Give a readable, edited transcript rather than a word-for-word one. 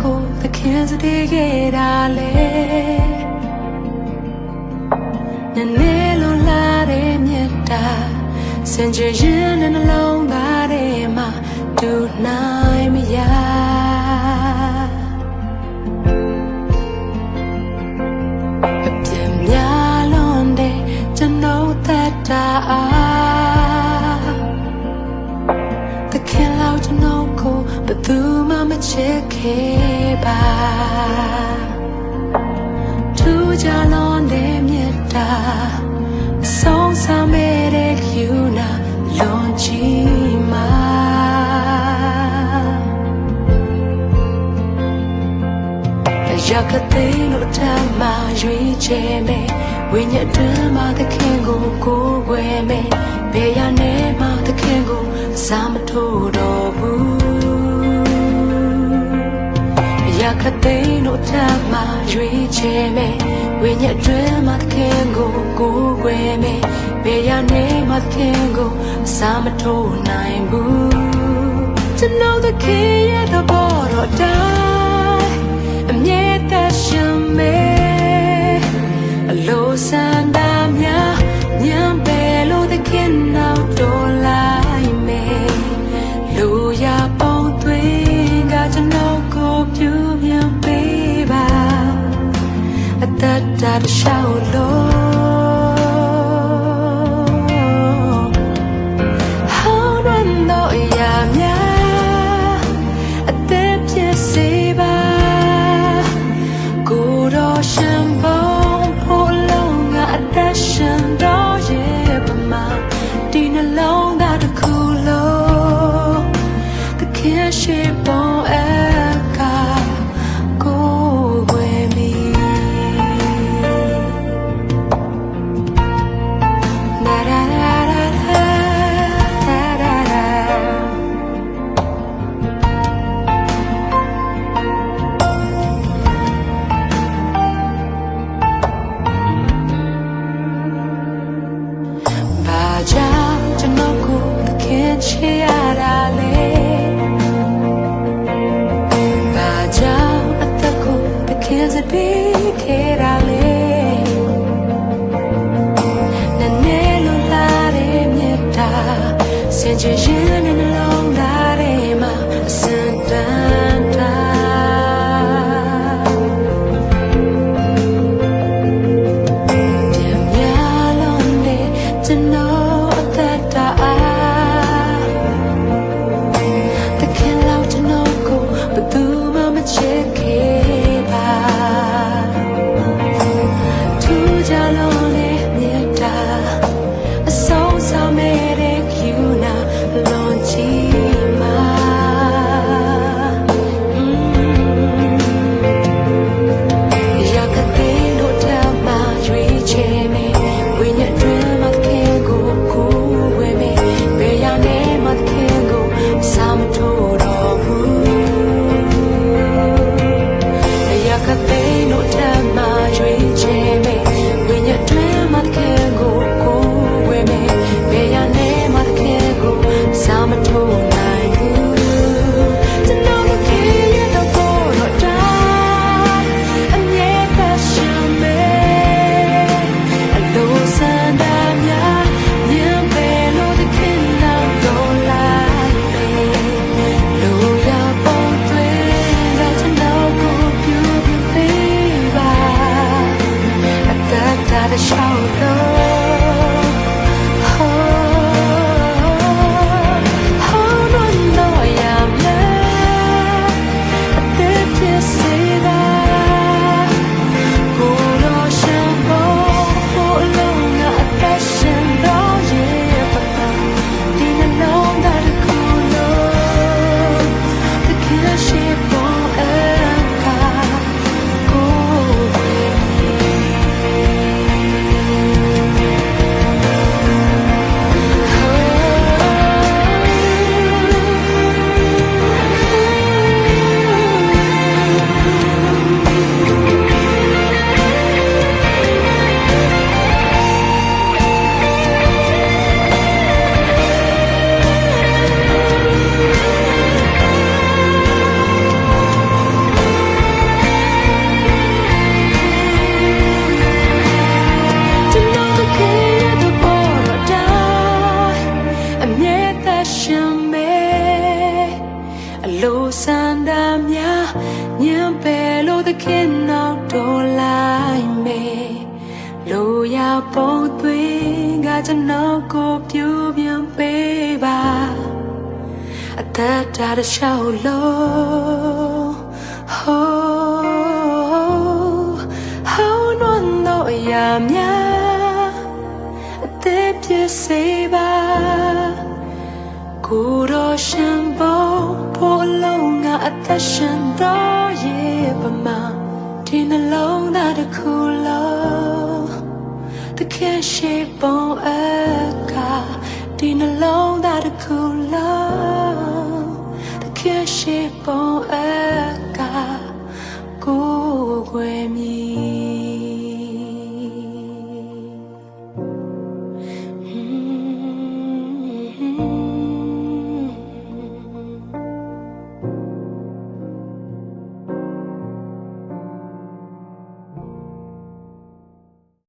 ကိုသခင်စတေးခဲ့တာလေနည်းနည်းလုံးလာတဲ့မြတ်တာစင်ကြရင်နှလုံးသားထဲမှာတူနိုင်မရအပြည့်များလွန်တဲ့ကျွန်တော်သက်တာသခင်လောက်ကျွန်တော်ကိုဘယ်သူမှမချစ်ခဲ့ပါသူကြလွန်တဲ့မြတ်တာဆုံးဆောင်မဲ့တဲ့ယူနာလွန်ချီမာရကတဲ့လို့တမ်းမရွေးချယ်မယ်ဝိညာဉ်တွင်မှာသခင်ကိုကိုးကွယ်မယ်ဘယ်ရနဲ့မှသခင်ကိုစားမထိုးတော့ဘူးရကတဲ့လို့တမ်းမရွေးချယ်မယ်ဝိညာဉ်တွင်မှာသခင်ကိုကိုးကွယ်မယ်ဘယ်ရနဲ့မှသခင်ကိုစားမထိုးနိုင်ဘူးကျွန်တော်သခင်ရဲ့သဘောတော်တိုင်းအမြဲတမ်းရှင်မယ်အလိုဆန္ဒများညံပဲလို့သခင်နောက်တော်လိုက်မယ်လူရပုံသွင်းကကျွန်တော်ကိုပြုပြန်ပေးပါအသက်တာတစ်လျှောက်လို့ရှိပေါ်အကကိုဝဲမီနာရာရာရာရာရာဘာကြောင့်ကျွန်တော်ကိုသခင်ချစ်ရတာလဲIs it big head I lay Nanelo lare mieta Senje jen in along lare ma sentanta Dem yalonde to know that The kin out to know go but do mama check it လိုစန္ဒာများညံပဲလို့သခင်နောက်တော်လိုက်မယ်လိုရပုံသွင်းကကျွန်တော်ကိုပြူပြန်ပေးပါအသက်တာတစ်လျှောက်လို့ဟိုနွမ်းတော့အရာများအသက်ပြည့်စေပါကိုယ်တော်ရှင်ပေါ်ဖို့လုံးကအသက်ရှင်တော်ရဲ့ပမာဒီနှလုံးသားတစ်ခုလုံးတခင်ရှိပုံအကဒီနှလုံးသားတစ်ခုလုံးတခင်ရှိပုံအကကိုယ်ွယ်မြည်